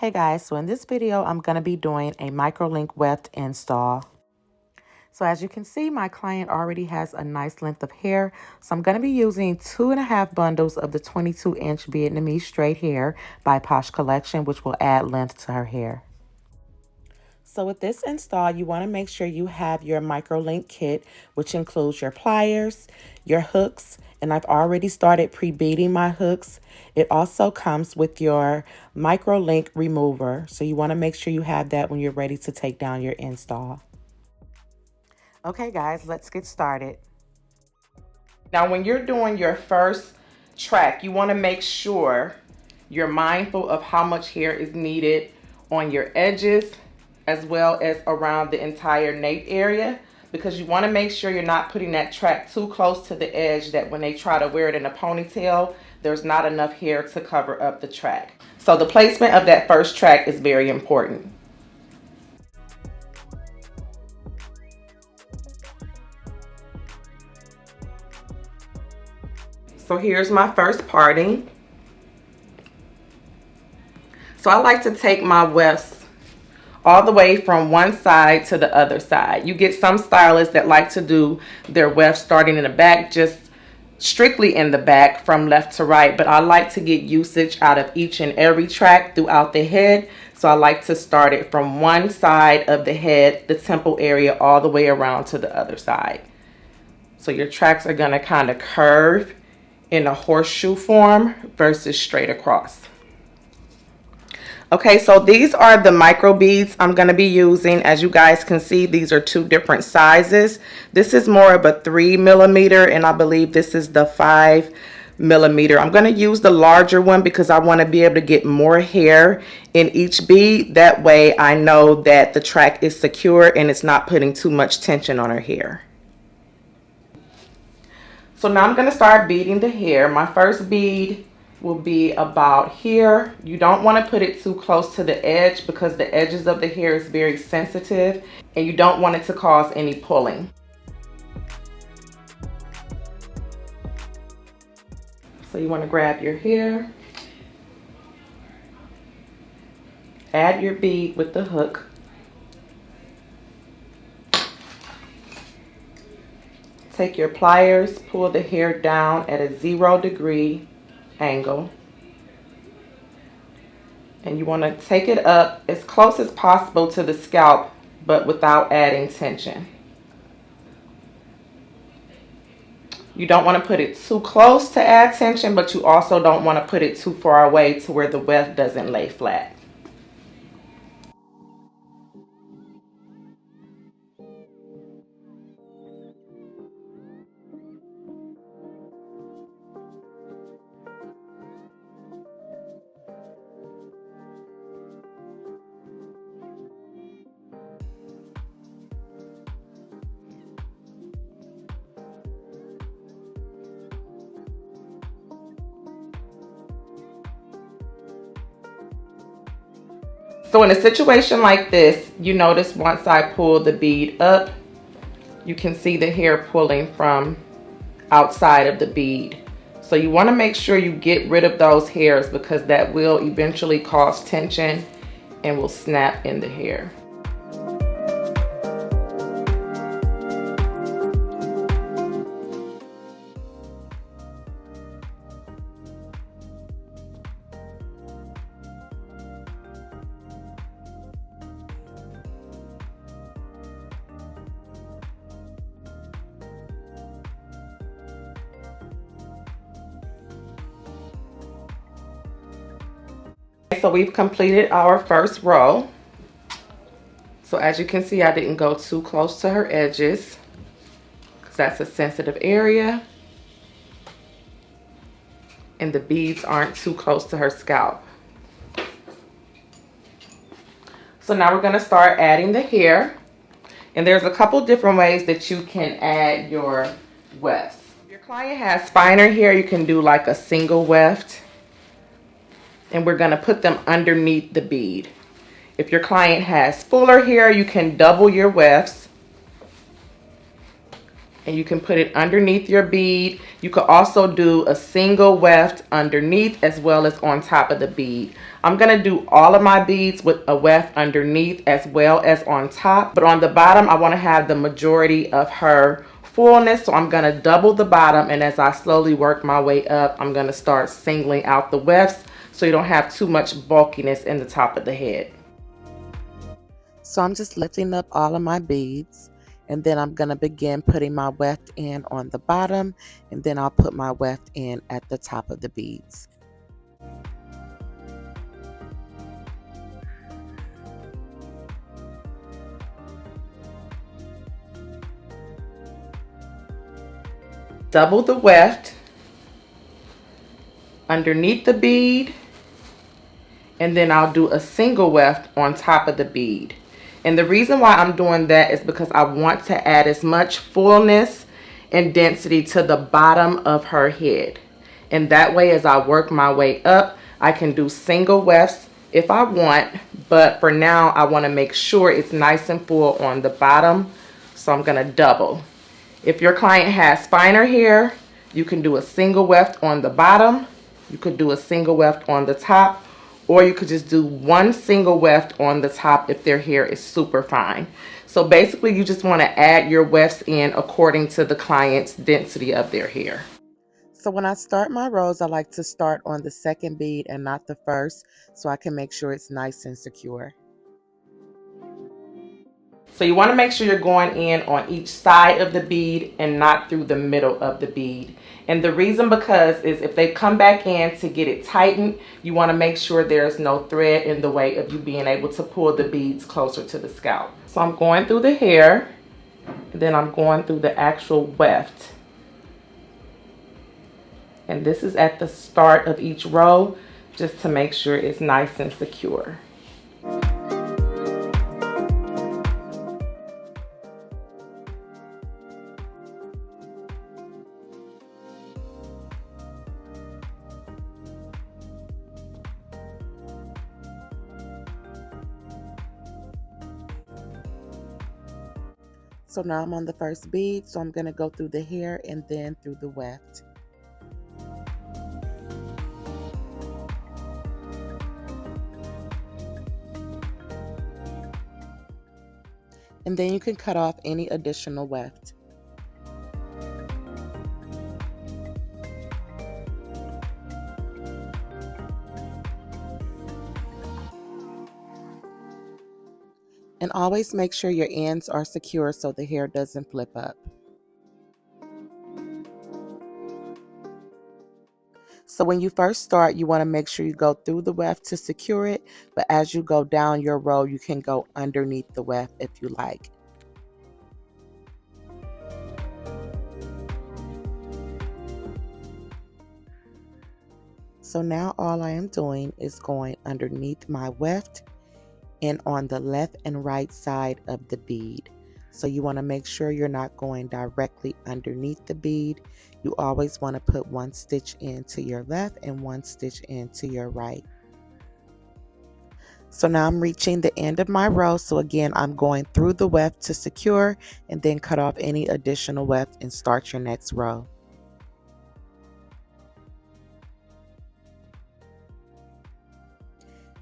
Hey guys, so in this video, I'm going to be doing a microlink weft install. So as you can see, my client already has a nice length of hair. So I'm going to be using 2.5 bundles of the 22-inch Vietnamese straight hair by Posh Collection, which will add length to her hair. So with this install, you want to make sure you have your microlink kit, which includes your pliers, your hooks, and I've already started pre-beading my hooks. It also comes with your microlink remover, so you want to make sure you have that when you're ready to take down your install. Okay guys, let's get started. Now when you're doing your first track, you want to make sure you're mindful of how much hair is needed on your edges as well as around the entire nape area, because you want to make sure you're not putting that track too close to the edge that when they try to wear it in a ponytail, there's not enough hair to cover up the track. So the placement of that first track is very important. So here's my first parting. So I like to take my wefts all the way from one side to the other side. You get some stylists that like to do their wefts starting in the back, just strictly in the back from left to right, but I like to get usage out of each and every track throughout the head. So I like to start it from one side of the head, the temple area, all the way around to the other side. So your tracks are going to kind of curve in a horseshoe form versus straight across. Okay, so these are the micro beads I'm going to be using. As you guys can see, these are two different sizes. This is more of a 3mm, and I believe this is the 5mm. I'm going to use the larger one because I want to be able to get more hair in each bead. That way I know that the track is secure and it's not putting too much tension on her hair. So now I'm going to start beading the hair. My first bead will be about here. You don't want to put it too close to the edge because the edges of the hair is very sensitive and you don't want it to cause any pulling. So you want to grab your hair, add your bead with the hook, take your pliers, pull the hair down at a 0° angle, and you want to take it up as close as possible to the scalp but without adding tension. You don't want to put it too close to add tension, but you also don't want to put it too far away to where the weft doesn't lay flat. So in a situation like this, you notice once I pull the bead up, you can see the hair pulling from outside of the bead. So you want to make sure you get rid of those hairs because that will eventually cause tension and will snap in the hair. So we've completed our first row. So as you can see, I didn't go too close to her edges because that's a sensitive area. And the beads aren't too close to her scalp. So now we're going to start adding the hair. And there's a couple different ways that you can add your wefts. If your client has finer hair, you can do like a single weft. And we're going to put them underneath the bead. If your client has fuller hair, you can double your wefts and you can put it underneath your bead. You could also do a single weft underneath as well as on top of the bead. I'm going to do all of my beads with a weft underneath as well as on top, but on the bottom I want to have the majority of her fullness, so I'm going to double the bottom, and as I slowly work my way up, I'm going to start singling out the wefts so you don't have too much bulkiness in the top of the head. So I'm just lifting up all of my beads, and then I'm going to begin putting my weft in on the bottom, and then I'll put my weft in at the top of the beads. Double the weft underneath the bead, and then I'll do a single weft on top of the bead. And the reason why I'm doing that is because I want to add as much fullness and density to the bottom of her head. And that way, as I work my way up, I can do single wefts if I want, but for now I want to make sure it's nice and full on the bottom, so I'm going to double. If your client has finer hair, you can do a single weft on the bottom, you could do a single weft on the top, or you could just do one single weft on the top if their hair is super fine. So basically you just want to add your wefts in according to the client's density of their hair. So when I start my rows, I like to start on the second bead and not the first, so I can make sure it's nice and secure. So you want to make sure you're going in on each side of the bead and not through the middle of the bead. And the reason because is if they come back in to get it tightened, you want to make sure there's no thread in the way of you being able to pull the beads closer to the scalp. So I'm going through the hair, and then I'm going through the actual weft. And this is at the start of each row, just to make sure it's nice and secure. So now I'm on the first bead, so I'm going to go through the hair and then through the weft. And then you can cut off any additional weft. And always make sure your ends are secure so the hair doesn't flip up. So when you first start, you want to make sure you go through the weft to secure it, but as you go down your row, you can go underneath the weft if you like. So now all I am doing is going underneath my weft and on the left and right side of the bead. So you want to make sure you're not going directly underneath the bead. You always want to put one stitch into your left and one stitch into your right. So now I'm reaching the end of my row. So again, I'm going through the weft to secure and then cut off any additional weft and start your next row.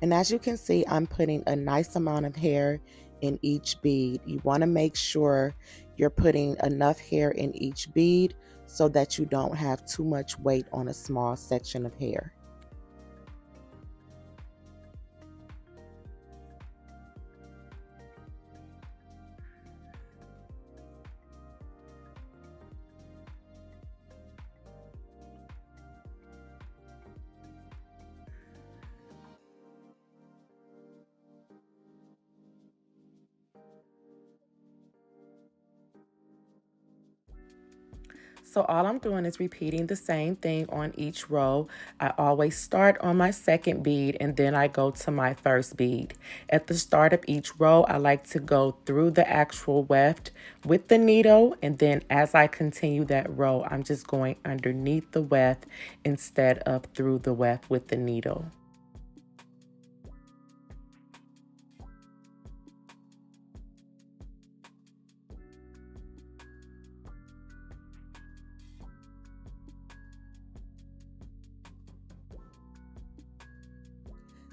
And as you can see, I'm putting a nice amount of hair in each bead. You want to make sure you're putting enough hair in each bead so that you don't have too much weight on a small section of hair. So all I'm doing is repeating the same thing on each row. I always start on my second bead and then I go to my first bead. At the start of each row, I like to go through the actual weft with the needle, and then as I continue that row, I'm just going underneath the weft instead of through the weft with the needle.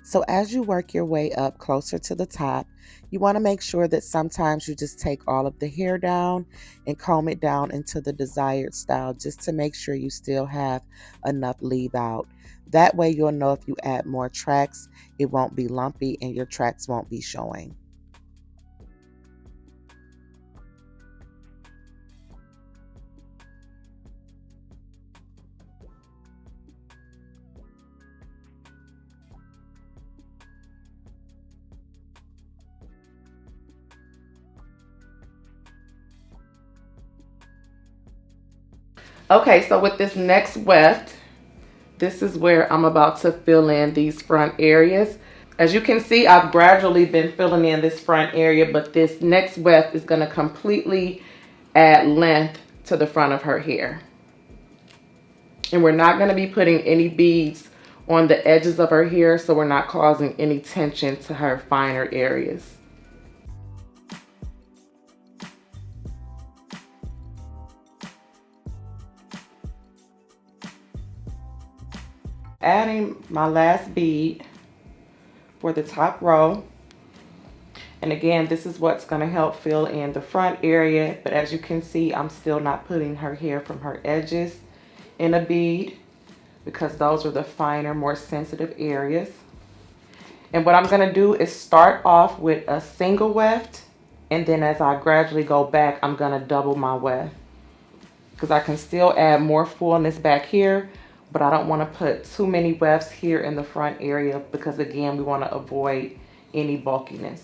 So as you work your way up closer to the top, you want to make sure that sometimes you just take all of the hair down and comb it down into the desired style just to make sure you still have enough leave out. That way you'll know if you add more tracks, it won't be lumpy and your tracks won't be showing. Okay, so with this next weft, this is where I'm about to fill in these front areas. As you can see, I've gradually been filling in this front area, but this next weft is going to completely add length to the front of her hair. And we're not going to be putting any beads on the edges of her hair, so we're not causing any tension to her finer areas. Adding my last bead for the top row. And again, this is what's going to help fill in the front area. But as you can see, I'm still not putting her hair from her edges in a bead because those are the finer, more sensitive areas. And what I'm going to do is start off with a single weft. And then as I gradually go back, I'm going to double my weft, because I can still add more fullness back here, but I don't want to put too many wefts here in the front area because again, we want to avoid any bulkiness.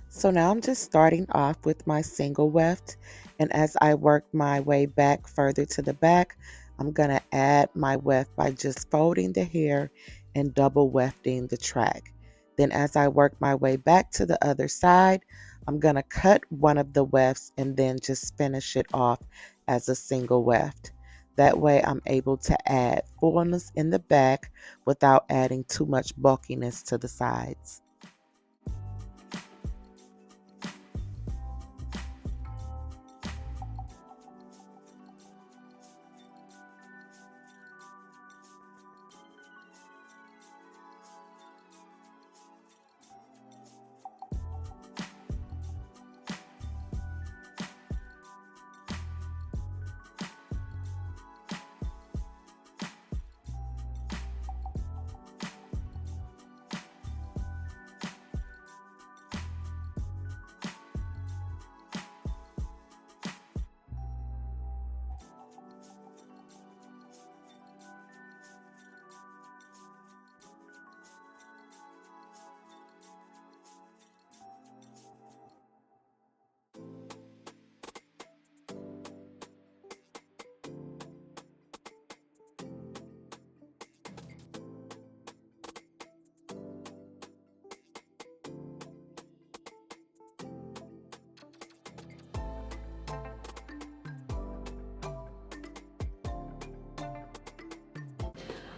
So now I'm just starting off with my single weft, and as I work my way back further to the back, I'm going to add my weft by just folding the hair and double wefting the track. Then as I work my way back to the other side, I'm going to cut one of the wefts and then just finish it off as a single weft. That way I'm able to add fullness in the back without adding too much bulkiness to the sides.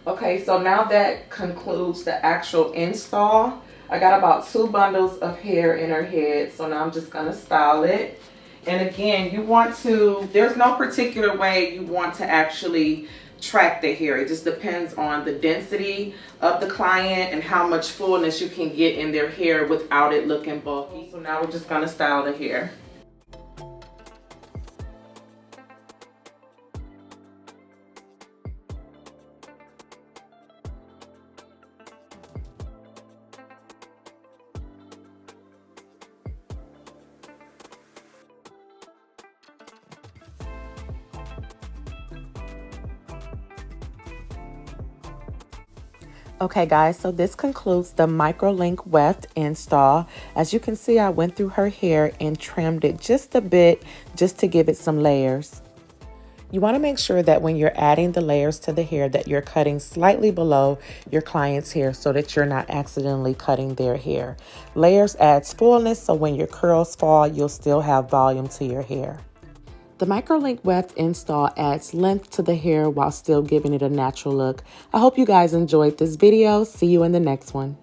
Okay, so now that concludes the actual install. I got about 2 bundles of hair in her head, so now I'm just going to style it. And again, you want to, there's no particular way you want to actually track the hair. It just depends on the density of the client and how much fullness you can get in their hair without it looking bulky. So now we're just going to style the hair. Okay guys, so this concludes the microlink weft install. As you can see, I went through her hair and trimmed it just a bit just to give it some layers. You want to make sure that when you're adding the layers to the hair that you're cutting slightly below your client's hair so that you're not accidentally cutting their hair. Layers adds fullness, so when your curls fall, you'll still have volume to your hair. The microlink weft install adds length to the hair while still giving it a natural look. I hope you guys enjoyed this video. See you in the next one.